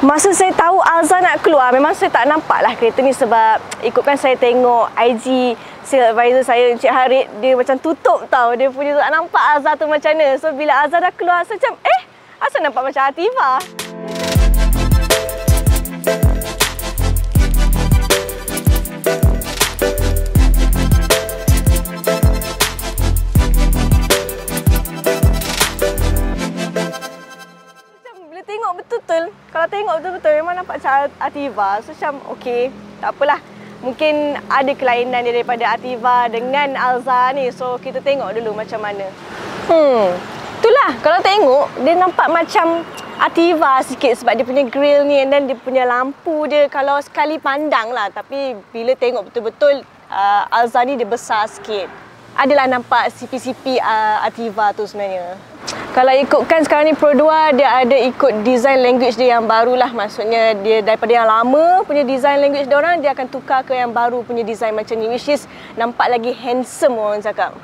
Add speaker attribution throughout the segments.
Speaker 1: Masa saya tahu Alza nak keluar, memang saya tak nampak lah kereta ni sebab ikutkan saya tengok IG sales advisor saya, Encik Harid, dia macam tutup tau. Dia punya tak nampak Alza tu macam mana. So bila Alza dah keluar, saya macam asal nampak macam Ativa. Kalau tengok betul-betul memang nampak macam Ativa. So macam okey, tak apalah. Mungkin ada kelainan dia daripada Ativa dengan Alza ni. So kita tengok dulu macam mana. Itulah, kalau tengok dia nampak macam Ativa sikit sebab dia punya grill ni dan dia punya lampu dia kalau sekali pandang lah. Tapi bila tengok betul-betul Alza ni dia besar sikit. Adalah nampak CP-CP Ativa tu sebenarnya. Kalau ikutkan sekarang ni Pro 2, dia ada ikut design language dia yang baru lah. Maksudnya dia daripada yang lama punya design language dia orang, dia akan tukar ke yang baru punya design macam ni, which is nampak lagi handsome orang cakap.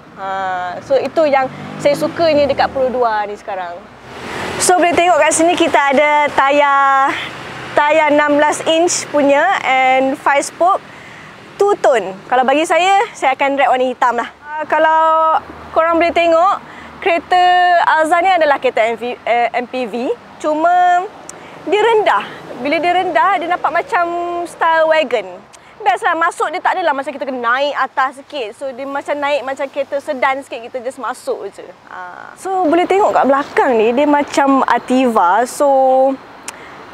Speaker 1: So itu yang saya sukanya dekat Pro 2 ni sekarang. So boleh tengok kat sini kita ada tayar 16 inch punya and 5 spoke 2 tone. Kalau bagi saya akan wrap warna hitam lah. Kalau korang boleh tengok, kereta Alza ni adalah kereta MPV, cuma dia rendah. Bila dia rendah, dia nampak macam style wagon. Best lah, masuk dia tak adalah macam kita kena naik atas sikit. So dia macam naik macam kereta sedan sikit, kita just masuk je. So boleh tengok kat belakang ni, dia macam Ativa. So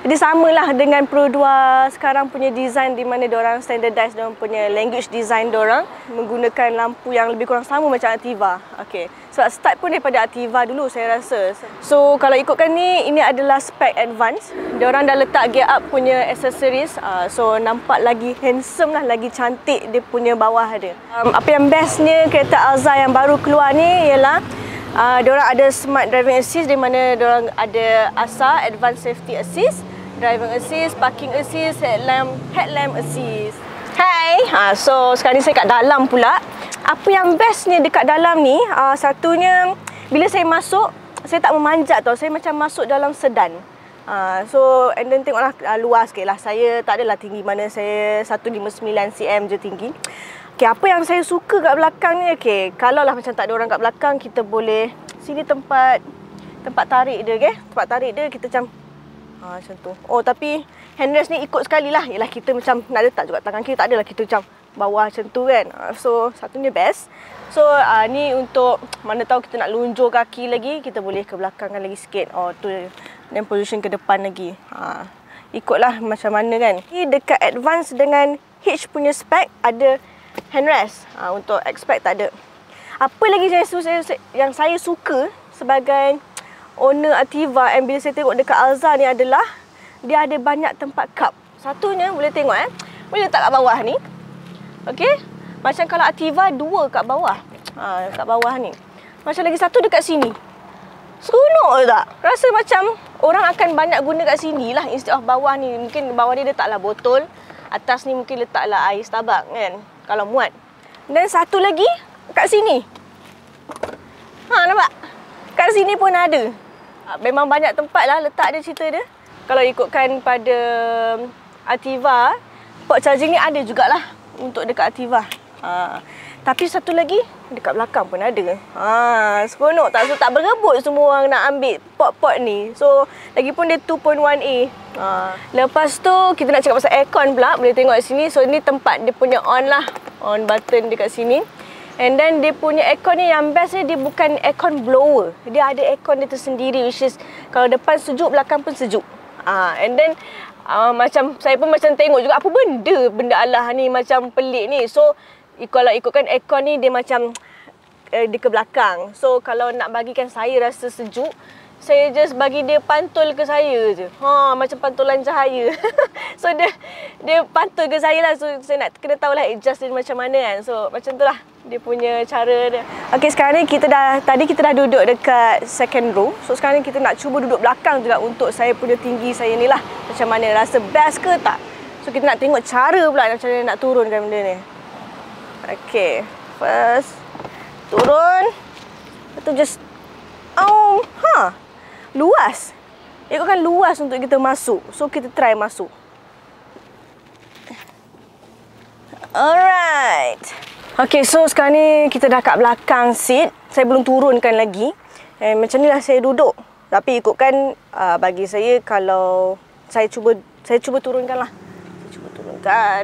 Speaker 1: dia samalah dengan Pro 2 sekarang punya design, di mana diorang standardize diorang punya language design diorang menggunakan lampu yang lebih kurang sama macam Ativa. Okey. Sebab start pun daripada Ativa dulu saya rasa. So kalau ikutkan ni, ini adalah spec advance. Diorang dah letak gear up punya accessories. So nampak lagi handsome lah, lagi cantik dia punya bawah dia. Apa yang bestnya kereta Alza yang baru keluar ni ialah diorang ada smart driving assist, di mana diorang ada ASA, advanced safety assist, driving assist, parking assist, headlamp assist. Hai, so sekarang ni saya kat dalam pula. Apa yang bestnya dekat dalam ni, satunya bila saya masuk, saya tak memanjat tau. Saya macam masuk dalam sedan. So and then tengoklah luas sikit lah. Saya tak adalah tinggi mana, saya 159 cm je tinggi. Okay, apa yang saya suka kat belakang ni, okay, kalau lah macam tak ada orang kat belakang, kita boleh, sini tempat tarik dia, okay? Tempat tarik dia kita macam macam tu. Oh, tapi handrest ni ikut sekali lah. Yelah, kita macam nak letak juga tangan kiri, tak adalah kita macam bawah macam tu kan. So satunya best. So ni untuk mana tahu kita nak lunjur kaki lagi, kita boleh ke belakangkan lagi sikit. Oh tu, dan position ke depan lagi. Ikutlah macam mana kan. Ni dekat advance dengan H punya spec ada handrest. Untuk expect tak ada. Apa lagi yang saya suka sebagai owner Ativa, and bila saya tengok dekat Alza ni adalah dia ada banyak tempat cup. Satunya boleh tengok boleh letak kat bawah ni. Okey. Macam kalau Ativa 2 kat bawah. Kat bawah ni. Macam lagi satu dekat sini. Seronok tak? Rasa macam orang akan banyak guna kat sini lah instead of bawah ni. Mungkin bawah ni letaklah botol, atas ni mungkin letaklah air Starbucks kan, kalau muat. Dan satu lagi kat sini. Nampak? Kat sini pun ada. Memang banyak tempat lah letak dia, cerita dia. Kalau ikutkan pada Ativa, port charging ni ada jugalah untuk dekat Ativa. Tapi satu lagi dekat belakang pun ada. Seronok tak? So tak berebut semua orang nak ambil port-port ni. So lagipun dia 2.1A. Lepas tu kita nak cakap pasal aircon pula. Boleh tengok kat sini. So ni tempat dia punya on lah. On button dekat sini. And then dia punya aircon ni yang best ni, dia bukan aircon blower. Dia ada aircon dia tersendiri, which is kalau depan sejuk, belakang pun sejuk. And then macam saya pun macam tengok juga apa benda Allah ni macam pelik ni. So kalau ikutkan aircon ni dia macam di ke belakang. So kalau nak bagikan saya rasa sejuk, saya just bagi dia pantul ke saya je. Macam pantulan cahaya. So dia pantul ke saya lah. So saya nak kena tahulah adjust dia macam mana kan. So macam tu lah dia punya cara dia. Okay, sekarang ni tadi kita dah duduk dekat second row. So sekarang ni kita nak cuba duduk belakang juga untuk saya punya tinggi saya ni lah. Macam mana, rasa best ke tak? So kita nak tengok cara pula macam mana nak turunkan benda ni. Okay, first turun. Lepas tu just luas. Ikutkan luas untuk kita masuk. So kita try masuk. Alright. Okay, so sekarang ni kita dah kat belakang seat. Saya belum turunkan lagi. Macam ni lah saya duduk. Tapi ikutkan bagi saya, kalau saya cuba turunkan lah. Saya cuba turunkan.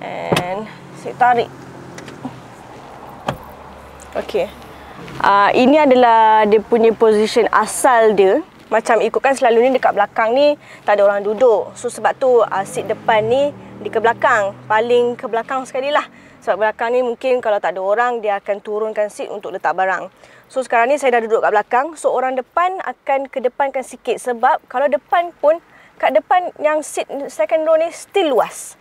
Speaker 1: And saya tarik. Okay. Ini adalah dia punya position asal dia. Macam ikutkan selalu ni dekat belakang ni tak ada orang duduk. So sebab tu seat depan ni di ke belakang. Paling ke belakang sekali lah. Sebab belakang ni mungkin kalau tak ada orang, dia akan turunkan seat untuk letak barang. So sekarang ni saya dah duduk kat belakang. So orang depan akan kedepankan sikit. Sebab kalau depan pun, kat depan yang seat second row ni still luas.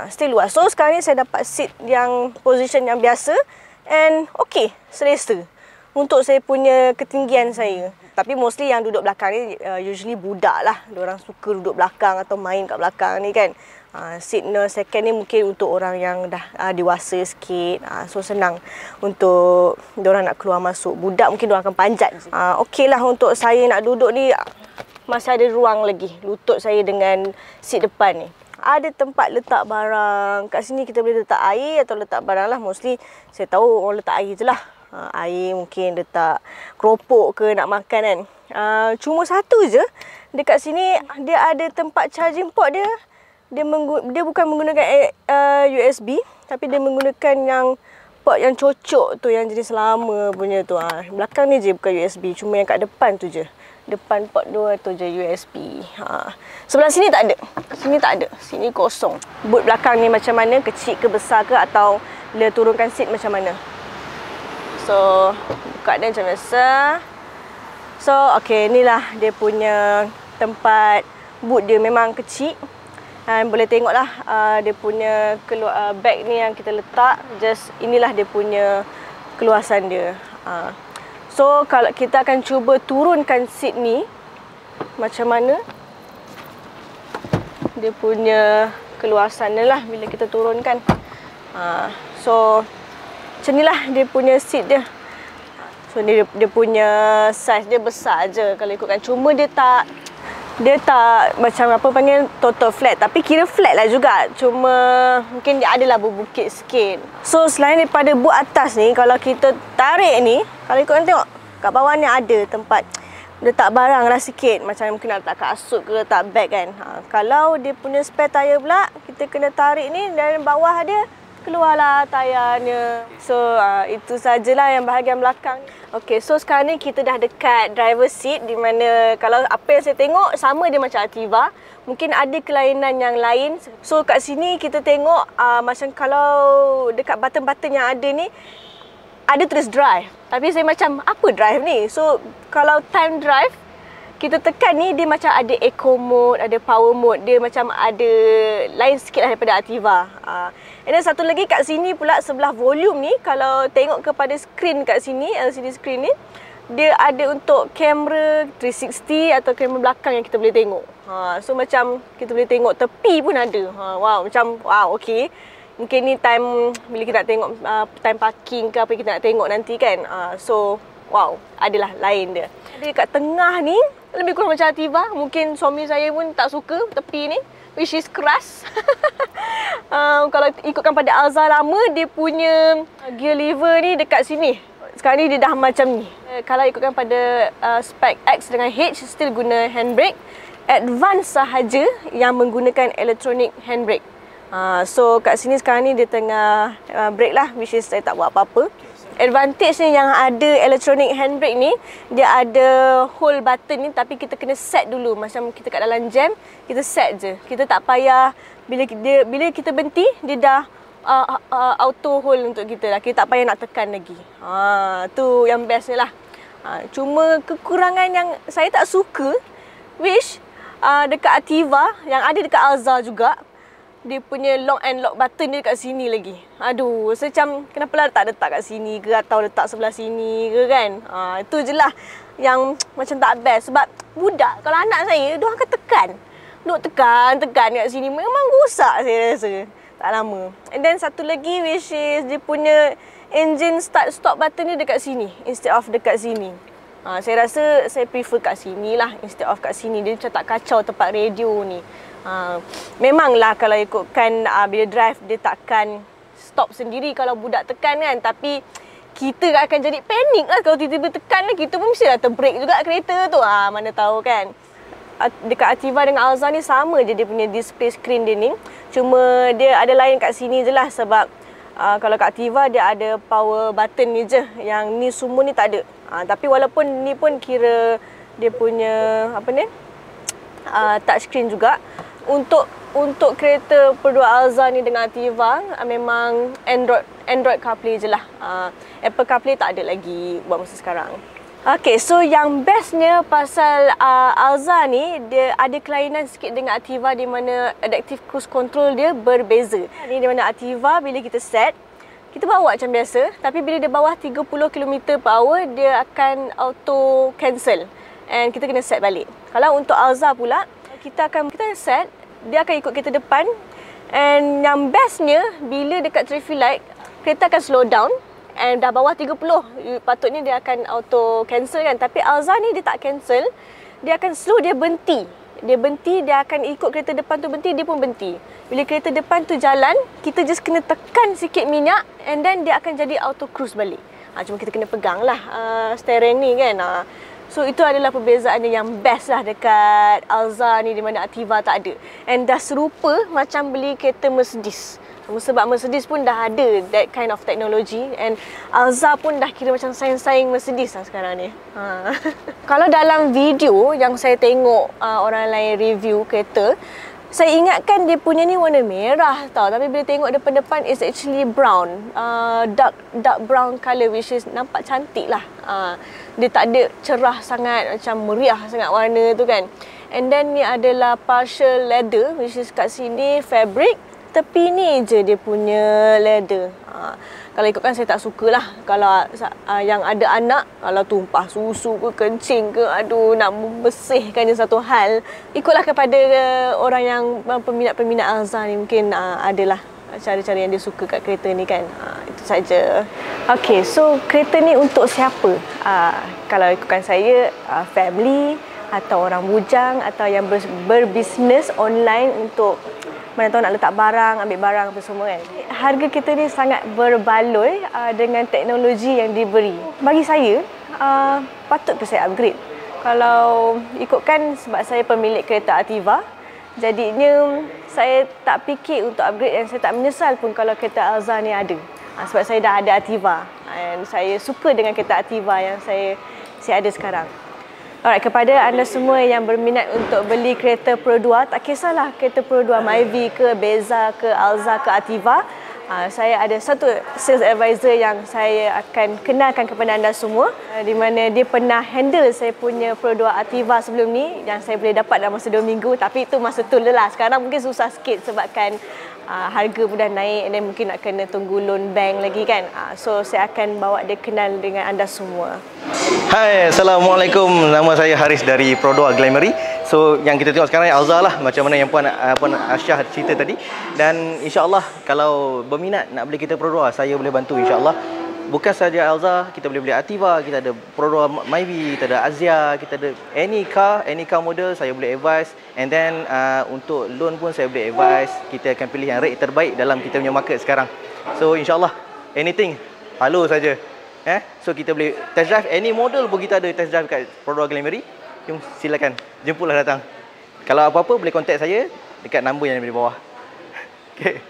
Speaker 1: Still luas. So sekarang ni saya dapat seat yang position yang biasa. And okay, selesa untuk saya punya ketinggian saya. Tapi mostly yang duduk belakang ni usually budak lah. Diorang suka duduk belakang atau main kat belakang ni kan. Seat second ni mungkin untuk orang yang dah dewasa sikit. So senang untuk diorang nak keluar masuk. Budak mungkin diorang akan panjat. Okey lah untuk saya nak duduk ni, masih ada ruang lagi. Lutut saya dengan seat depan ni. Ada tempat letak barang. Kat sini kita boleh letak air atau letak barang lah. Mostly saya tahu orang letak air je lah. Air mungkin letak keropok ke nak makan kan. Cuma satu je dekat sini dia ada tempat charging port dia. Dia bukan menggunakan USB, tapi dia menggunakan yang port yang cocok tu, yang jenis lama punya tu. Belakang ni je bukan USB, cuma yang kat depan tu je. Depan port 2 tu je USB. Sebelah sini tak ada. Sini tak ada. Sini kosong. Boot belakang ni macam mana? Kecil ke besar ke? Atau dia turunkan seat macam mana? So, buka dia macam biasa. So, okay, inilah dia punya tempat boot dia, memang kecil. Dan boleh tengok lah dia punya bag ni yang kita letak. Just inilah dia punya keluasan dia. So, kalau kita akan cuba turunkan seat ni, macam mana dia punya keluasan dia lah bila kita turunkan. So, macam ni lah dia punya seat dia. So dia punya size dia besar je kalau ikutkan. Cuma dia tak macam apa panggil total flat. Tapi kira flat lah juga. Cuma mungkin dia adalah berbukit sikit. So selain daripada boot atas ni, kalau kita tarik ni, kalau ikutkan tengok kat bawah ni ada tempat letak barang lah sikit. Macam mungkin nak letak kasut ke, letak bag kan. Kalau dia punya spare tayar pula, kita kena tarik ni dan bawah dia keluarlah tayarnya. So itu sajalah yang bahagian belakang. Okay, so sekarang ni kita dah dekat driver seat, di mana kalau apa yang saya tengok sama dia macam Ativa. Mungkin ada kelainan yang lain. So kat sini kita tengok macam kalau dekat button-button yang ada ni ada tulis drive. Tapi saya macam apa drive ni? So kalau time drive kita tekan ni, dia macam ada eco mode, ada power mode. Dia macam ada lain sikit lah daripada Ativa. And then satu lagi kat sini pula, sebelah volume ni, kalau tengok kepada screen kat sini, LCD screen ni, dia ada untuk kamera 360 atau kamera belakang yang kita boleh tengok. So macam kita boleh tengok tepi pun ada. Wow, macam wow, okay. Mungkin ni time bila kita nak tengok time parking ke apa kita nak tengok nanti kan. So wow, adalah lain dia. Dia kat tengah ni lebih kurang macam Ativa. Mungkin suami saya pun tak suka tepi ni, which is keras. Kalau ikutkan pada Alza lama, dia punya gear lever ni dekat sini. Sekarang ni dia dah macam ni. Kalau ikutkan pada spec X dengan H, still guna handbrake. Advance sahaja yang menggunakan electronic handbrake. So kat sini sekarang ni dia tengah brake lah, which is saya tak buat apa-apa. Advantage ni yang ada electronic handbrake ni, dia ada hold button ni, tapi kita kena set dulu. Macam kita kat dalam jam, kita set je. Kita tak payah bila kita berhenti, dia dah auto hold untuk kita lah. Kita tak payah nak tekan lagi. Tu yang best ni lah. Cuma kekurangan yang saya tak suka, which dekat Ativa, yang ada dekat Alza juga, dia punya lock and lock button dia dekat sini lagi. Aduh, rasa macam kenapa lah tak letak kat sini ke, atau letak sebelah sini ke kan. Itu je lah yang macam tak best. Sebab budak, kalau anak saya, dia akan tekan. Duk tekan kat sini. Memang rosak saya rasa. Tak lama. And then satu lagi, which is dia punya engine start stop button ni dekat sini instead of dekat sini. Saya rasa saya prefer kat sini lah instead of kat sini. Dia macam tak kacau tempat radio ni. Memanglah kalau ikutkan bila drive dia takkan stop sendiri kalau budak tekan kan. Tapi kita akan jadi panik lah kalau tiba-tiba tekan lah. Kita pun mesti dah terbrake juga kereta tu. Mana tahu kan. Dekat Ativa dengan Alza ni sama je dia punya display screen dia ni. Cuma dia ada lain kat sini je lah sebab kalau kat Ativa dia ada power button ni je. Yang ni semua ni tak ada. Tapi walaupun ni pun kira dia punya touchscreen juga. Untuk kereta Pro2 Alza ni dengan Ativa memang Android CarPlay je lah. Apple CarPlay tak ada lagi buat masa sekarang. Okay, so yang bestnya pasal Alza ni, dia ada kelainan sikit dengan Ativa di mana adaptive cruise control dia berbeza. Ni di mana Ativa bila kita set, kita bawa macam biasa, tapi bila dia bawah 30 km/h, dia akan auto cancel and kita kena set balik. Kalau untuk Alza pula, kita set, dia akan ikut kita depan, and yang bestnya bila dekat traffic light, kereta akan slow down and dah bawah 30, patutnya dia akan auto cancel kan. Tapi Alza ni dia tak cancel, dia akan slow, dia berhenti. Dia akan ikut kereta depan tu berhenti, dia pun berhenti. Bila kereta depan tu jalan, kita just kena tekan sikit minyak and then dia akan jadi auto cruise balik. Cuma kita kena pegang lah steering ni kan. So itu adalah perbezaannya yang best lah dekat Alza ni di mana Ativa tak ada. And dah serupa macam beli kereta Mercedes. Sebab Mercedes pun dah ada that kind of technology and Alza pun dah kira macam saing-saing Mercedes lah sekarang ni. Kalau dalam video yang saya tengok orang lain review kereta, saya ingatkan dia punya ni warna merah tau. Tapi bila tengok depan-depan, it's actually brown. Dark brown colour, which is nampak cantik lah. Dia tak ada cerah sangat, macam meriah sangat warna tu kan. And then ni adalah partial leather, which is kat sini fabric. Tepi ni je dia punya leather. Kalau ikutkan saya tak sukalah kalau yang ada anak, kalau tumpah susu ke kencing ke, aduh nak membersihkannya satu hal. Ikutlah kepada orang yang peminat-peminat Alza ni, mungkin adalah cara-cara yang dia suka kat kereta ni kan. Itu saja. Okay, so kereta ni untuk siapa? Kalau ikutkan saya, family atau orang bujang atau yang berbisnes online untuk mana tahu nak letak barang, ambil barang apa semua kan. Harga kereta ni sangat berbaloi dengan teknologi yang diberi. Bagi saya, patut ke saya upgrade. Kalau ikutkan sebab saya pemilik kereta Ativa, jadinya saya tak fikir untuk upgrade dan saya tak menyesal pun kalau kereta Alza ni ada. Sebab saya dah ada Ativa dan saya suka dengan kereta Ativa yang saya ada sekarang. Alright, kepada anda semua yang berminat untuk beli kereta Pro2, tak kisahlah kereta Pro2 Myvi ke, Beza ke, Alza ke, Ativa, saya ada satu sales advisor yang saya akan kenalkan kepada anda semua, di mana dia pernah handle saya punya Pro2 Ativa sebelum ni yang saya boleh dapat dalam masa 2 minggu. Tapi itu masa tu lelah. Sekarang mungkin susah sikit sebabkan harga pun dah naik dan mungkin nak kena tunggu loan bank lagi kan. So saya akan bawa dia kenal dengan anda semua.
Speaker 2: Hai, Assalamualaikum. Nama saya Haris dari Pro2 Glamory. So yang kita tengok sekarang Alza lah, macam mana yang Puan Aisyah cerita tadi. Dan insya-Allah kalau berminat nak beli kereta Pro2, saya boleh bantu insya-Allah. Bukan saja Alza, kita boleh beli Ativa, kita ada Pro2 Myvi, kita ada Azia, kita ada any car model saya boleh advise. And then untuk loan pun saya boleh advise. Kita akan pilih yang rate terbaik dalam kita punya market sekarang. So insya-Allah anything, halo saja. So kita boleh test drive any model pun, kita ada test drive kat Pro2 Glamory. Jom silakan, jemputlah datang. Kalau apa-apa boleh contact saya dekat nombor yang ada di bawah. Okay.